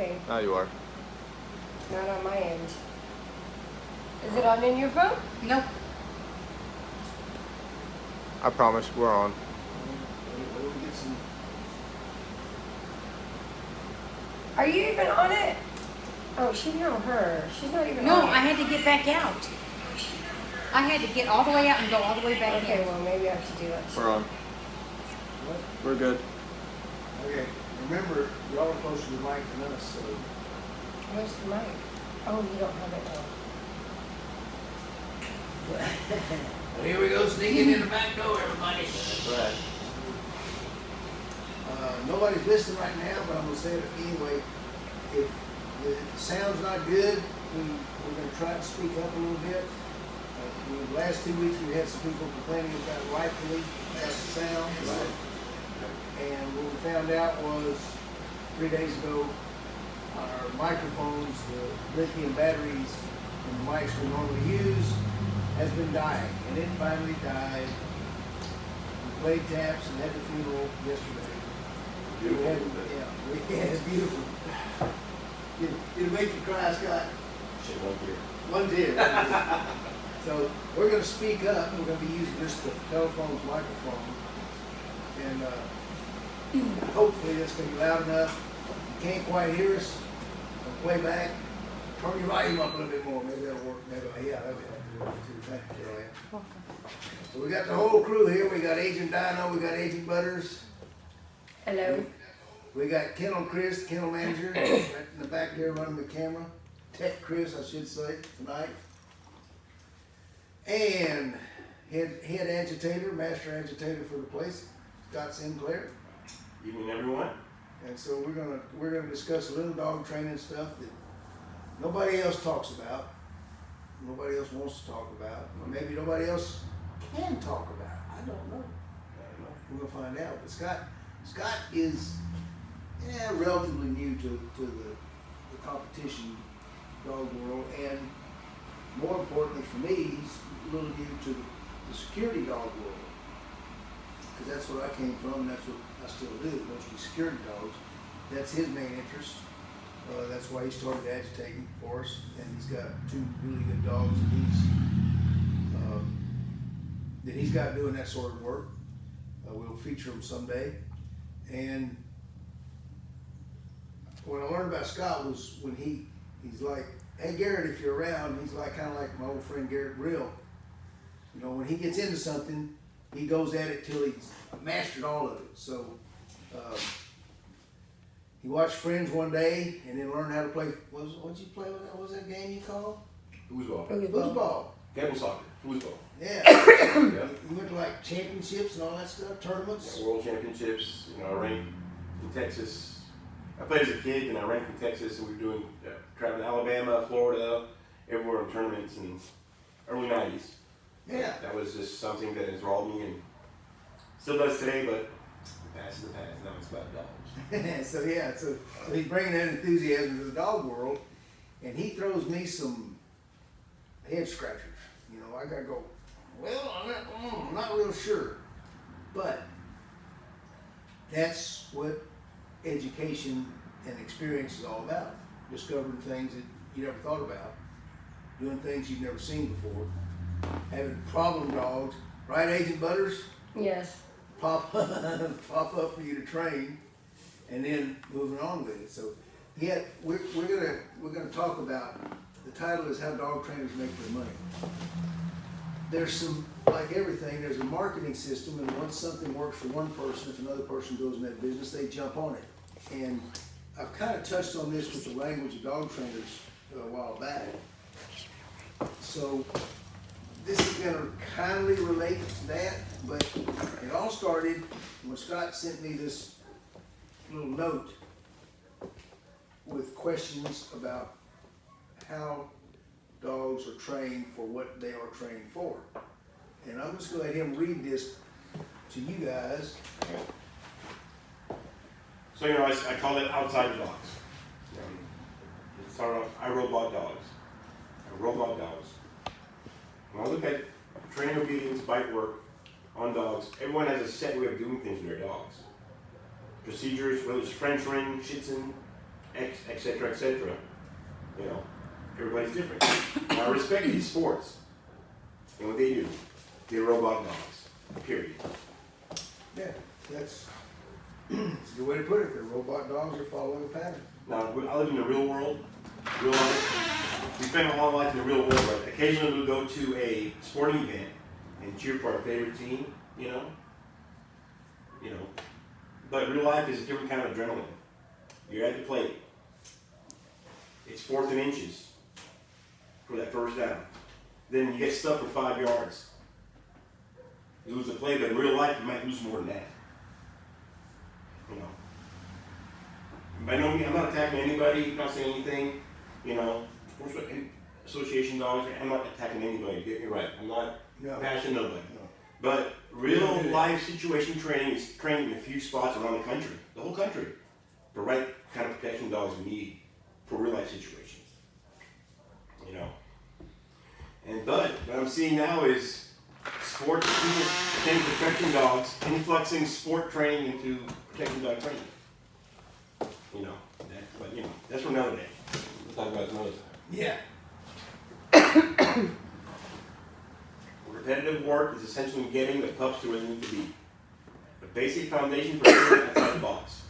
Okay. Now you are. Not on my end. Is it on in your phone? Nope. I promise, we're on. Are you even on it? Oh, she's not her. She's not even No, on it. I had to get back out. I had to get all the way out and go all the way back Okay, in. well, maybe I have to do that too. We're on. What? We're good. Okay, remember, y'all are closer to the mic than us, so. Where's the mic? Oh, you don't have it now. Well, here we go, sneaking in the back door, everybody. That's right. Nobody's listening right now, but I'm gonna say it anyway. If the sound's not good, we're gonna try to speak up a little bit. The last 2 weeks, we had some people complaining about rightfully about the sound. Right. And what we found out was 3 days ago, our microphones, the lithium batteries and the mics we normally use, has been dying. And it finally died. We played taps and had the funeral yesterday. Beautiful. We had it beautiful. It'll make you cry, Scott. Shit, one here. One tear. So we're going to speak up. We're going to be using just the telephone's microphone. And hopefully this can be loud enough. If you can't quite hear us, we'll play back. Turn your volume up a little bit more. Maybe that'll work. Maybe, yeah, that'll be thank you, Joanne. So we got the whole crew here. We got Agent Dino. We got Agent Butters. Hello. We got Kennel Chris, kennel manager, right in the back there running the camera. Tech Chris, I should say, tonight. And head agitator, master agitator for the place, Scott Sinclair. Evening, everyone. And so we're gonna discuss a little dog training stuff that nobody else talks about, nobody else wants to talk about, or maybe nobody else can talk about. I don't know. We're gonna find out. But Scott is relatively new to the competition dog world, and more importantly for me, he's a little new to the security dog world, because that's where I came from, and that's what I still do, mostly security dogs. That's his main interest. That's why he started agitating for us, and he's got 2 really good dogs that he's got doing that sort of work. We'll feature them someday. And what I learned about Scott was when he's like, hey Garrett, if you're around, he's like kind of like my old friend Garrett Brill. You know, when he gets into something, he goes at it till he's mastered all of it. So he watched Friends one day and then learned how to play. What'd you play with that? What was that game you called? Foosball. Foosball. Table soccer. Foosball. Yeah. Yeah. You went to like championships and all that stuff, tournaments. Yeah, world championships. You know, I ranked in Texas. I played as a kid, and I ranked in Texas, and we were doing traveling to Alabama, Florida, everywhere in tournaments in early '90s. Yeah. That was just something that enthralled me, and still does today. But the past is the past. Now it's about dogs. So he's bringing that enthusiasm to the dog world, and he throws me some head scratchers. You know, I gotta go, well, I'm not real sure, but that's what education and experience is all about. Discovering things that you never thought about, doing things you've never seen before, having problem dogs, right, Agent Butters? Yes. Pop up for you to train, and then moving on with it. So, yeah, we're gonna talk about. The title is How Dog Trainers Make Their Money. There's some, like everything, there's a marketing system, and once something works for one person, if another person goes in that business, they jump on it. And I've kind of touched on this with the language of dog trainers a while back. So this is going to kindly relate to that, but it all started when Scott sent me this little note with questions about how dogs are trained for what they are trained for. And I'm just going to let him read this to you guys. So, you know, I call it outside the box. It started off, I robot dogs. When I look at training obedience, bite work on dogs, everyone has a set way of doing things with their dogs. Procedures, whether it's French ring, Shih Tzu, et cetera, et cetera. You know, everybody's different. Now, I respect these sports and what they do. They're robot dogs, period. Yeah, that's a good way to put it. They're robot dogs are following a pattern. Now, I live in the real world, real life. We spend a lot of life in the real world, but occasionally we'll go to a sporting event and cheer for our favorite team, you know. But real life is a different kind of adrenaline. You're at the plate. It's 4th and inches for that first down. Then you get stuck for 5 yards. You lose the play, but in real life you might lose more than that. You know. By no means, I'm not attacking anybody, not saying anything, you know. Sports association dogs, I'm not attacking anybody, get me right. I'm not bashing nobody. No. But real life situation training is training in a few spots around the country, the whole country. The right kind of protection dogs we need for real life situations. You know. But what I'm seeing now is sports people training protection dogs, influxing sport training into protection dog training. You know, but you know, that's for another day. We'll talk about it another time. Yeah. Repetitive work is essentially getting the pups to where they need to be. The basic foundation for thinking outside the box.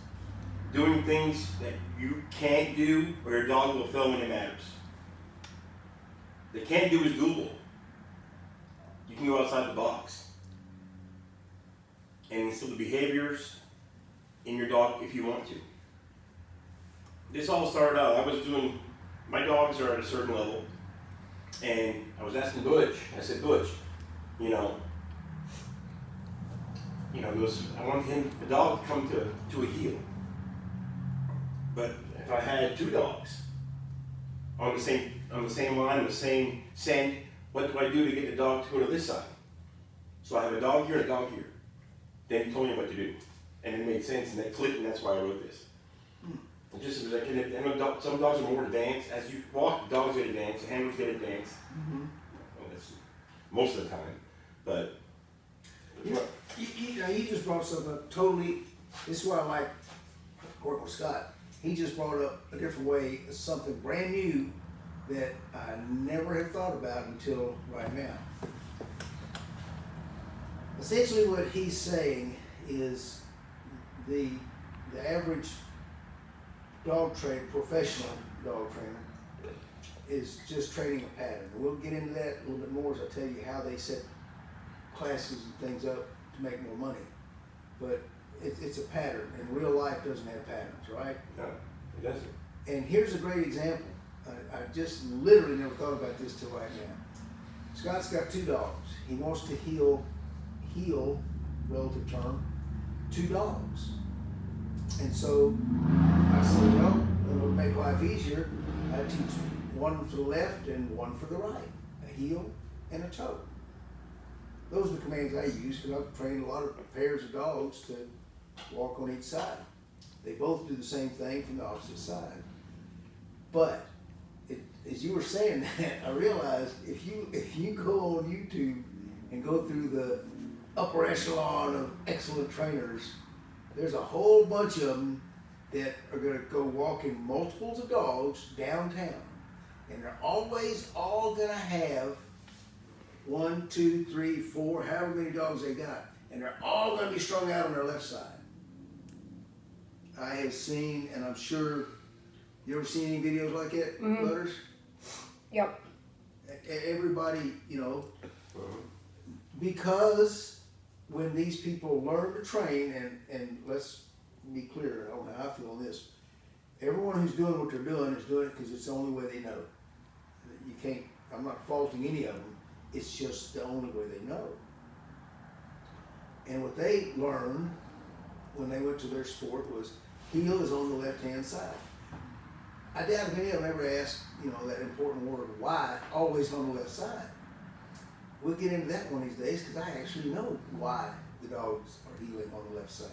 Doing things that you can't do or your dog will fail when it matters. The can't do is doable. You can go outside the box and instill the behaviors in your dog if you want to. This all started out, my dogs are at a certain level, and I was asking Butch, I said, Butch, I want the dog to come to a heel. But if I had 2 dogs on the same line, the same scent, what do I do to get the dog to go to this side? So I have a dog here and a dog here. Then he told me what to do. And it made sense, and that clicked, and that's why I wrote this. It just was like, some dogs are more advanced. As you walk, the dogs get advanced, the handlers get advanced. Mm-hmm. Well, that's most of the time. But You just brought something up totally. This is why I like working with Scott. He just brought up a different way, something brand new that I never had thought about until right now. Essentially, what he's saying is the average dog trainer, professional dog trainer, is just training a pattern. We'll get into that a little bit more as I tell you how they set classes and things up to make more money. But it's a pattern, and real life doesn't have patterns, right? no, it doesn't. And here's a great example. I just literally never thought about this till right now. Scott's got 2 dogs. He wants to heal, relative term, 2 dogs. And so I said, well, it'll make life easier. I teach one for the left and one for the right, a heel and a toe. Those are the commands I use because I've trained a lot of pairs of dogs to walk on each side. They both do the same thing from the opposite side. But as you were saying that, I realized if you go on YouTube and go through the upper echelon of excellent trainers, there's a whole bunch of them that are going to go walking multiples of dogs downtown. And they're always all going to have 1, 2, 3, 4, however many dogs they got. And they're all going to be strung out on their left side. I have seen, and I'm sure, you ever seen any videos like that, Butters? Yep. Everybody, because when these people learn to train, and let's be clear, I don't know how I feel on this, everyone who's doing what they're doing is doing it because it's the only way they know. You can't, I'm not faulting any of them, it's just the only way they know. And what they learned when they went to their sport was heel is on the left-hand side. I doubt if any of them ever asked, that important word, why, always on the left side. We'll get into that one these days because I actually know why the dogs are heeling on the left side.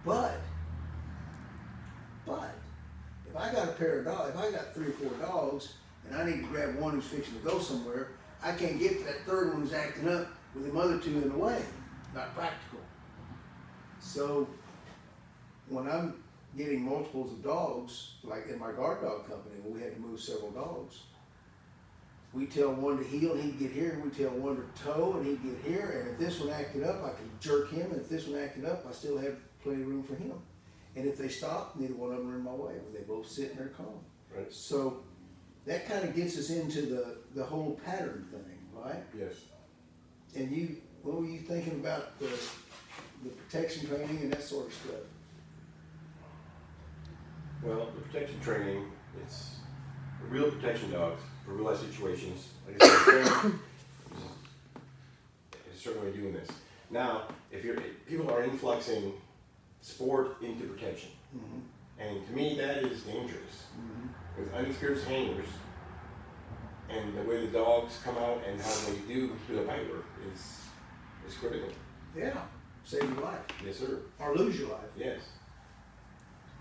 But, if I got a pair of dogs, if I got 3 or 4 dogs, and I need to grab one who's fixing to go somewhere, I can't get to that third one who's acting up with them other 2 in the way. Not practical. So, when I'm getting multiples of dogs, like in my guard dog company, when we had to move several dogs. We tell one to heel and he'd get here, and we tell one to toe and he'd get here, and if this one acted up, I could jerk him, and if this one acted up, I still have plenty of room for him. And if they stopped, neither one of them were in my way, they both sit in their calm. Right. So that kind of gets us into the whole pattern thing, right? Yes. And what were you thinking about the protection training and that sort of stuff? Well, the protection training, it's real protection dogs for real life situations. Like I said, training is a certain way of doing this. Now, if people are influxing sport into protection, and to me that is dangerous. With unexperienced handlers, and the way the dogs come out and how they do the bite work is critical. Yeah, save your life. Yes, sir. Or lose your life. Yes.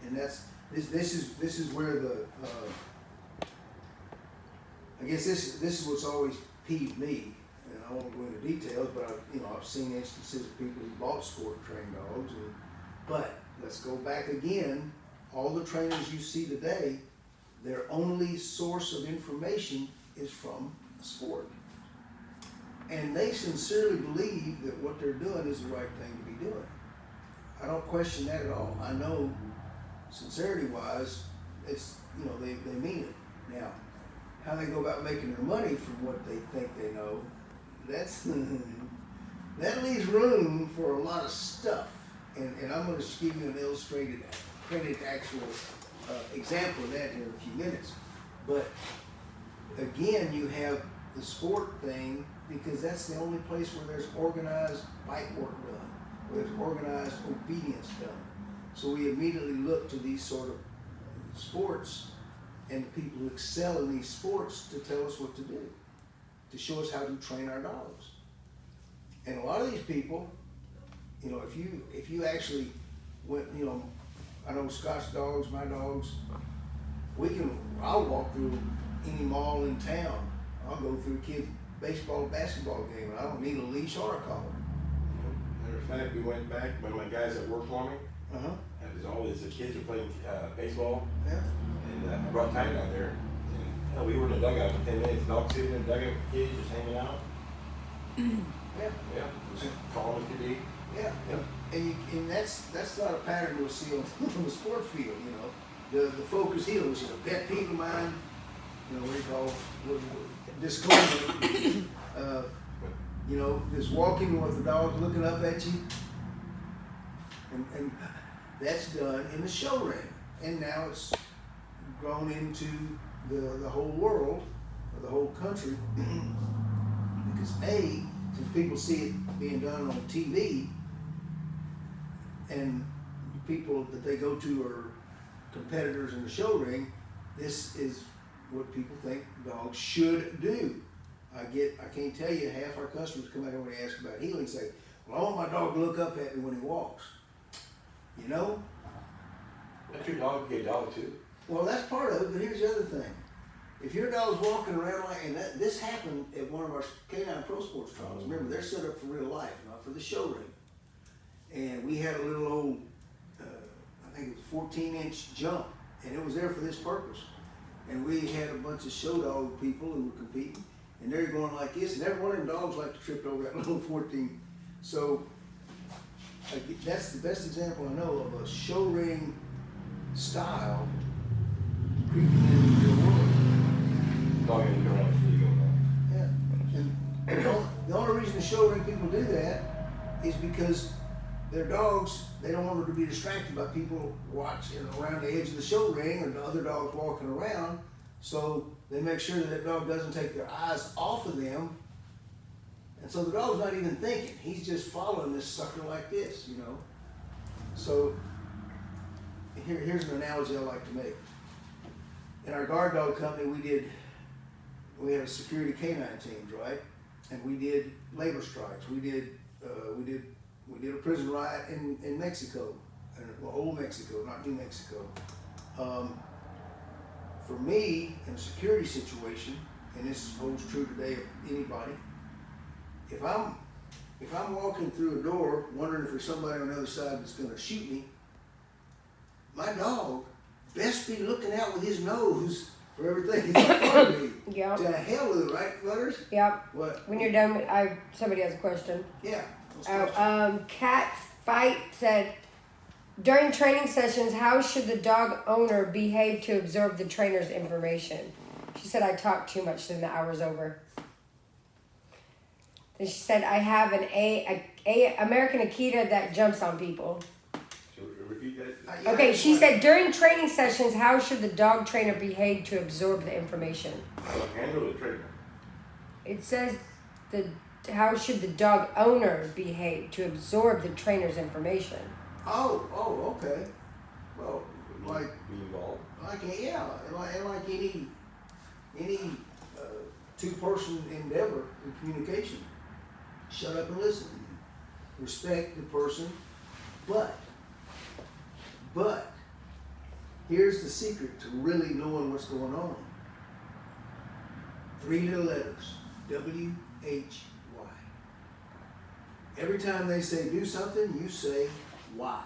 And this is where I guess this is what's always peeved me, and I won't go into details, but I've seen instances of people who bought sport trained dogs, but let's go back again. All the trainers you see today, their only source of information is from a sport. And they sincerely believe that what they're doing is the right thing to be doing. I don't question that at all. I know sincerity-wise, it's, they mean it. Now, how they go about making their money from what they think they know, that leaves room for a lot of stuff. And I'm going to just give you an illustrated, printed actual example of that here in a few minutes. But again, you have the sport thing, because that's the only place where there's organized bite work done, where there's organized obedience done. So we immediately look to these sort of sports and the people who excel in these sports to tell us what to do, to show us how to train our dogs. And a lot of these people, if you actually went, I know Scott's dogs, my dogs, I'll walk through any mall in town. I'll go through a kid's baseball, basketball game, and I don't need a leash or a collar. Matter of fact, we went back, one of my guys that worked for me, because all his kids were playing baseball, and I brought Titan out there, and we were in the dugout for 10 minutes, dog sitting in the dugout, kids just hanging out. Yeah, just calm as could be. Yeah. And that's not a pattern you'll see on the sport field, The focus here was a pet peeve of mine, what do you call disclaimer, just walking with the dog looking up at you, and that's done in the show ring, and now it's grown into the whole world, or the whole country, because since people see it being done on TV, and people that they go to are competitors in the show ring, this is what people think dogs should do. I can't tell you, half our customers come out here when they ask about heeling say, well, I want my dog to look up at me when he walks. Let your dog be a dog too. Well, that's part of it, but here's the other thing. If your dog's walking around this happened at one of our Canine Pro Sports trials. Remember, they're set up for real life, not for the show ring. And we had a little old, I think it was 14-inch jump, and it was there for this purpose. And we had a bunch of show dog people who were competing, and they're going like this, and every one of them dogs like to trip over that little 14. So that's the best example I know of a show ring style creeping into your world. Dog ain't going around free going on. Yeah, and the only reason the show ring people do that is because their dogs, they don't want them to be distracted by people watching around the edge of the show ring or the other dogs walking around. So they make sure that dog doesn't take their eyes off of them. And so the dog's not even thinking. He's just following this sucker like this, So here's an analogy I like to make. In our guard dog company, we had a security canine teams, right? And we did labor strikes. We did a prison riot in Mexico, old Mexico, not New Mexico. For me, in a security situation, and this holds true today of anybody, if I'm walking through a door wondering if there's somebody on the other side that's going to shoot me, my dog best be looking out with his nose for everything he's in front of me. Yep. To hell with it, right, Butters? Yep. What? When you're done, somebody has a question. Yeah. Cat Fight said, during training sessions, how should the dog owner behave to absorb the trainer's information? She said, I talk too much, then the hour's over. Then she said, I have an American Akita that jumps on people. Should we repeat that? Yeah, Okay, she said, during training sessions, how should the dog trainer behave to absorb the information? Handle the trainer. It says, how should the dog owner behave to absorb the trainer's information? Oh, okay. Well, like, Be involved. and like any two-person endeavor in communication. Shut up and listen. Respect the person, but here's the secret to really knowing what's going on. 3 little letters, WHY. Every time they say do something, you say why.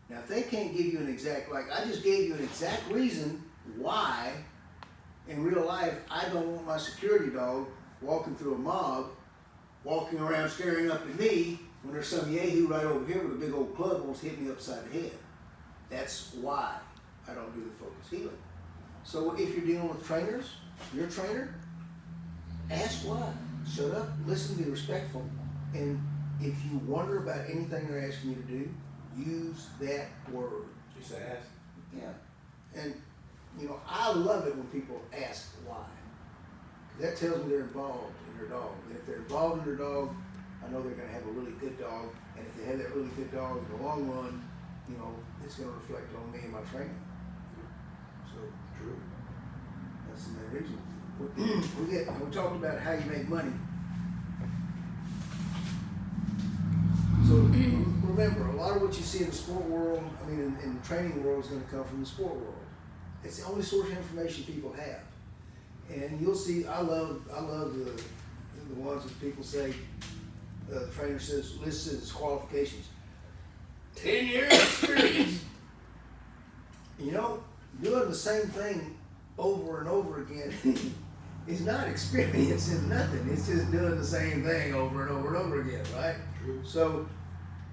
Now, if they can't give you an exact, like I just gave you an exact reason why in real life I don't want my security dog walking through a mob, walking around staring up at me when there's some yahoo right over here with a big old club wants to hit me upside the head. That's why I don't do the focus healing. So if you're dealing with trainers, your trainer, ask why. Shut up, listen, be respectful. And if you wonder about anything they're asking you to do, use that word. Just ask. Yeah. And, I love it when people ask why. That tells me they're involved in their dog. And if they're involved in their dog, I know they're going to have a really good dog. And if they have that really good dog in the long run, it's going to reflect on me and my training. So, True. that's the main reason. We talked about how you make money. So remember, a lot of what you see in the sport world, in the training world, is going to come from the sport world. It's the only source of information people have. And you'll see, I love the ones that people say, the trainer says, lists his qualifications. 10 years experience. Doing the same thing over and over again is not experience in nothing. It's just doing the same thing over and over and over again, right? True. So,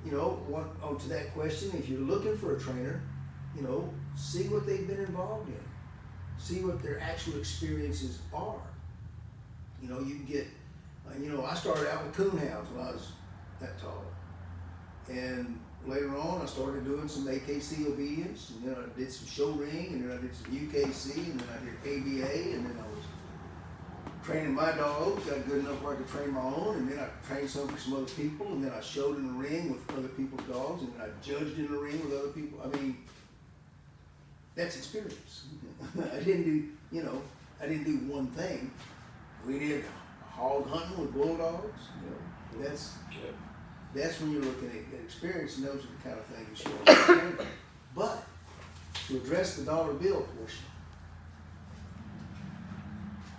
to that question, if you're looking for a trainer, see what they've been involved in. See what their actual experiences are. You can get, I started out with coonhounds when I was that tall. And later on, I started doing some AKC obedience, and then I did some show ring, and then I did some UKC, and then I did ABA, and then I was training my dogs, got good enough where I could train my own, and then I trained some for some other people, and then I showed in the ring with other people's dogs, and then I judged in the ring with other people. That's experience. I didn't do one thing. We did hog hunting with bulldogs. That's when you're looking at experience, and those are the kind of things you should understand. But to address the dollar bill portion,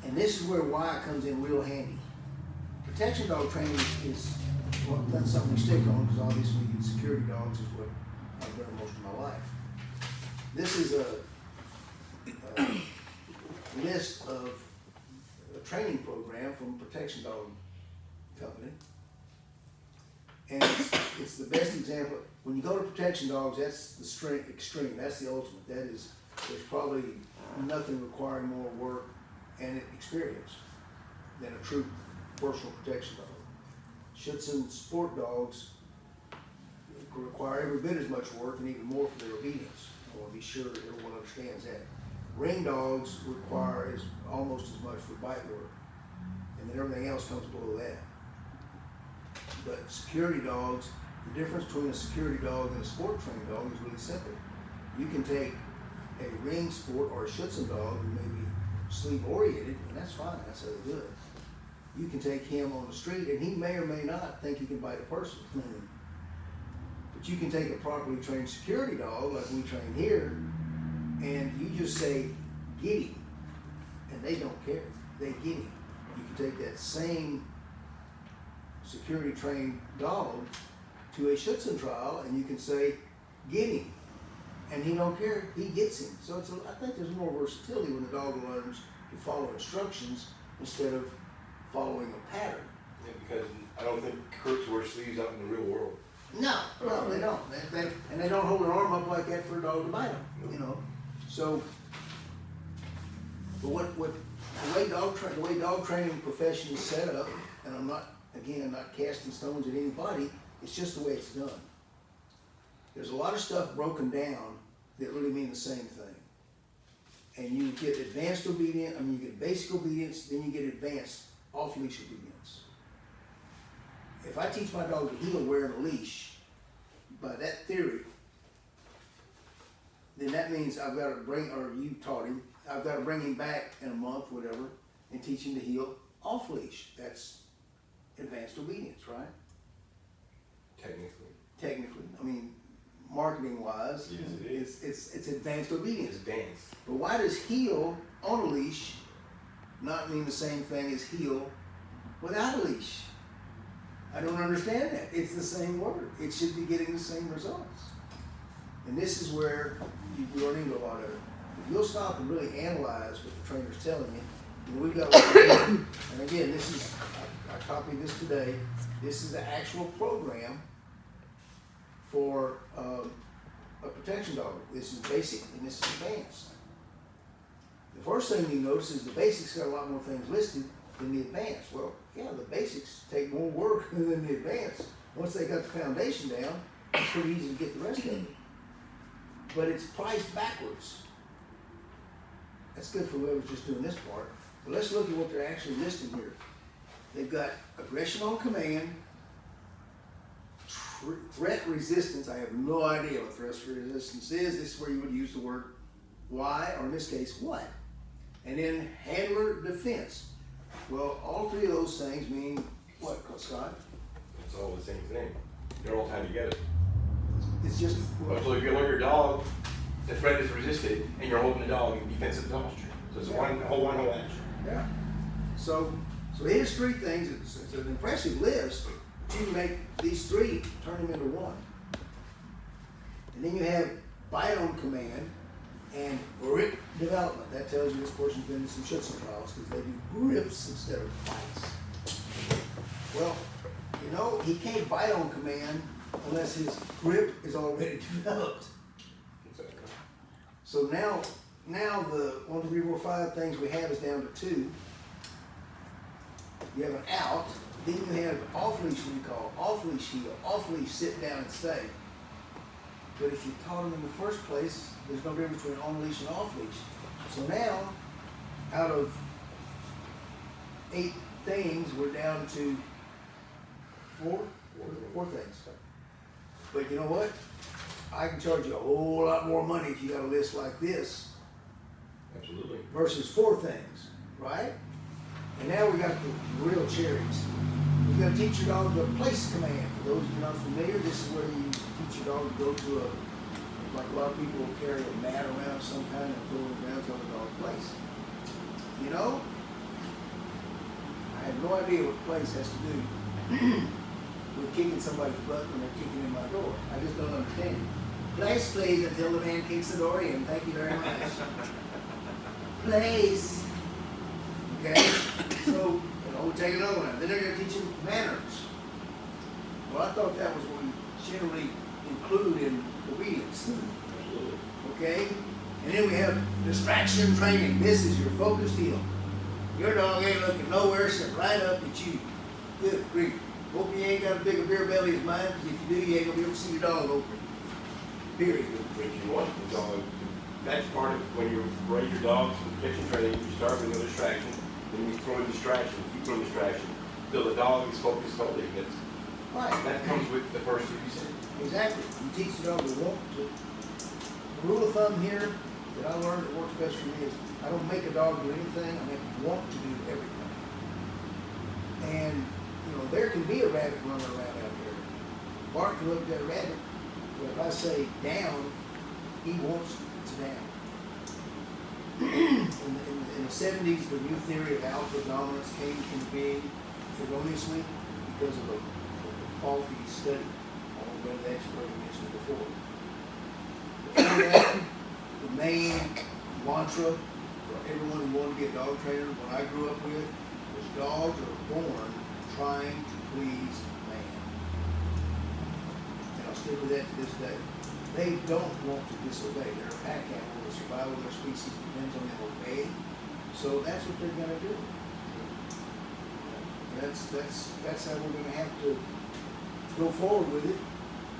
and this is where why comes in real handy. Protection dog training that's something we stick on, because obviously security dogs is what I've done most of my life. This is a list of a training program from Protection Dog Company. And it's the best example. When you go to Protection Dogs, that's the extreme, that's the ultimate. There's probably nothing requiring more work and experience than a true personal protection dog. Schutzhund sport dogs require every bit as much work and even more for their obedience. I want to be sure that everyone understands that. Ring dogs require almost as much for bite work, and then everything else comes below that. But security dogs, the difference between a security dog and a sport trained dog is really simple. You can take a ring sport or a Schutzhund dog who may be sleep oriented, and that's fine, that's how they do it. You can take him on the street, and he may or may not think he can bite a person. But you can take a properly trained security dog, like we train here, and you just say, get him, and they don't care. They get him. You can take that same security trained dog to a Schutzhund trial, and you can say, get him, and he don't care, he gets him. So I think there's more versatility when the dog learns to follow instructions instead of following a pattern. Yeah, because I don't think crooks wear sleeves out in the real world. No, they don't. And they don't hold an arm up like that for a dog to bite them, you know. So, but what the way dog training profession is set up, and I'm not casting stones at anybody, it's just the way it's done. There's a lot of stuff broken down that really mean the same thing. And you get advanced obedience, you get basic obedience, then you get advanced off-leash obedience. If I teach my dog to heel wearing a leash, by that theory, then that means I've got to bring, or you taught him, I've got to bring him back in a month, whatever, and teach him to heel off-leash. That's advanced obedience, right? Technically. Marketing-wise, yes, it is. It's advanced obedience. It's advanced. But why does heel on a leash not mean the same thing as heel without a leash? I don't understand that. It's the same word. It should be getting the same results. And this is where you run into a lot of it. If you'll stop and really analyze what the trainer's telling you, we've got and again, I copied this today. This is the actual program for a protection dog. This is basic and this is advanced. The first thing you notice is the basics got a lot more things listed than the advanced. Well, yeah, the basics take more work than the advanced. Once they got the foundation down, it's pretty easy to get the rest of it. But it's priced backwards. That's good for whoever's just doing this part. But let's look at what they're actually listing here. They've got aggression on command, threat resistance. I have no idea what threat resistance is. This is where you would use the word why, or in this case, what. And then handler defense. Well, all three of those things mean what, Scott? It's all the same thing. They're all tied together. It's just, So if you learn your dog, the threat is resisted, and you're holding the dog in defensive posture. So it's one whole action. yeah. So here's three things. It's an impressive list, but you can make these three, turn them into one. And then you have bite on command and grip development. That tells you this person's been in some Schutzer trials because they do grips instead of bites. Well, he can't bite on command unless his grip is already developed. So now the 1, 2, 3, 4, 5 things we have is down to 2. You have an out, then you have off-leash, what you call off-leash heel, off-leash sit down and stay. But if you taught them in the first place, there's no difference between on-leash and off-leash. So now, out of 8 things, we're down to 4 things. But you know what? I can charge you a whole lot more money if you got a list like this. Absolutely. Versus 4 things, right? And now we got the real cherries. We're going to teach your dog the place command. For those of you not familiar, this is where you teach your dog to go to like a lot of people will carry a mat around some kind and throw it down to the dog place. I have no idea what place has to do with kicking somebody's butt when they're kicking in my door. I just don't understand it. Place, please, until the man kicks the door in. Thank you very much. Place. Okay? So, we'll take another one. Then they're going to teach him manners. Well, I thought that was what we generally include in obedience. Absolutely. Okay? And then we have distraction training. This is your focused heel. Your dog ain't looking nowhere, sit right up at you. Good grief. Hope you ain't got a bigger beer belly as mine, because if you do, you ain't gonna be able to see your dog open. Period. If you want the dog, that's part of when you raise your dogs for protection training, you start with no distraction, then you throw a distraction, keep throwing distraction, till the dog is focused totally. Right. That comes with the first 2 you said. Exactly. You teach the dog to want to. The rule of thumb here that I learned that works best for me is I don't make a dog do anything, I make them want to do everything. And there can be a rabbit running around out there. Bart can look at that rabbit, but if I say down, he wants to down. In the 70s, the new theory of alpha dominance came into being erroneously because of a faulty study. I won't go into that expert I mentioned before. The that, the main mantra for everyone who wanted to be a dog trainer, what I grew up with, was dogs are born trying to please man. And I'll stick with that to this day. They don't want to disobey. They're a pack animal. The survival of their species depends on them obeying. So that's what they're gonna do. That's how we're gonna have to go forward with it,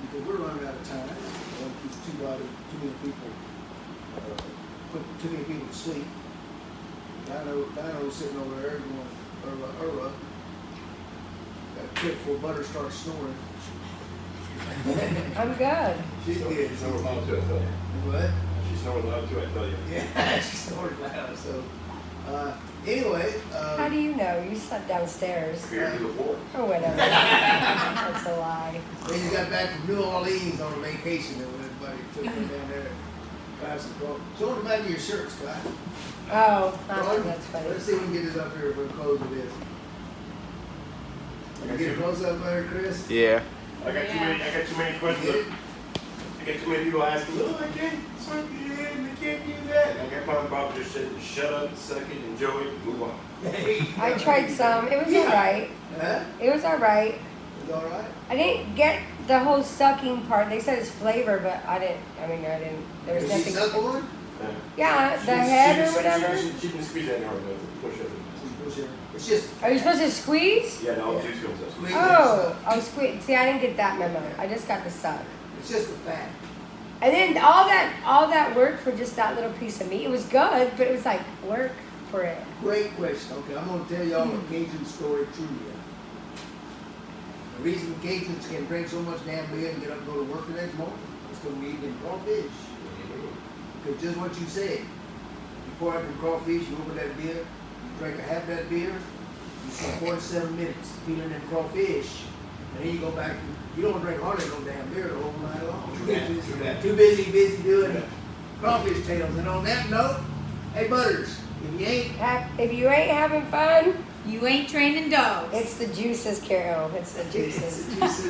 because we're running out of time. Don't keep too many people put too many people to sleep. Dino's sitting over there going, Got a kick before Butter starts snoring. I'm good. She's good. She snores loud too, I tell you. What? She snores loud too, I tell you. Yeah, she snored loud. So, anyway. How do you know? You slept downstairs. Fear to the floor. Or whatever. That's a lie. When you got back from New Orleans on a vacation, and when everybody took me down there, guys and girls. So what about your shirt, Scott? Oh, that's funny. Let's see if we can get this up here. We'll close with this. Can you get a close up there, Chris? Yeah. I got too many questions. I got too many people asking, oh, I can't suck your head and I can't do that. And I got Papa Bob just saying, shut up, suck it, enjoy it, move on. I tried some. It was alright. Huh? It was alright. Is all right? I didn't get the whole sucking part. They said it's flavor, but I didn't. There was Did she nothing. suck one? Yeah, the head or whatever. She can squeeze that in hard enough to push it. It's just. Are you supposed to squeeze? Yeah, no, juice comes up. Squeeze Oh, squeeze. See, I didn't get that memo. I just got the suck. It's just the fat. And then all that work for just that little piece of meat. It was good, but it was like work for it. Great question. Okay, I'm going to tell y'all a Cajun story trivia. The reason Cajuns can drink so much damn beer and get up and go to work the next morning is because we eat them crawfish. Because just what you said, you pour out them crawfish, you open that beer, you drink a half that beer, you spend 47 minutes peeling them crawfish, and then you go back, you don't drink hardly no damn beer the whole night long. Too busy doing crawfish tails. And on that note, hey Butters, If you ain't having fun, You ain't training dogs. it's the juices, Carol. It's the juices. It's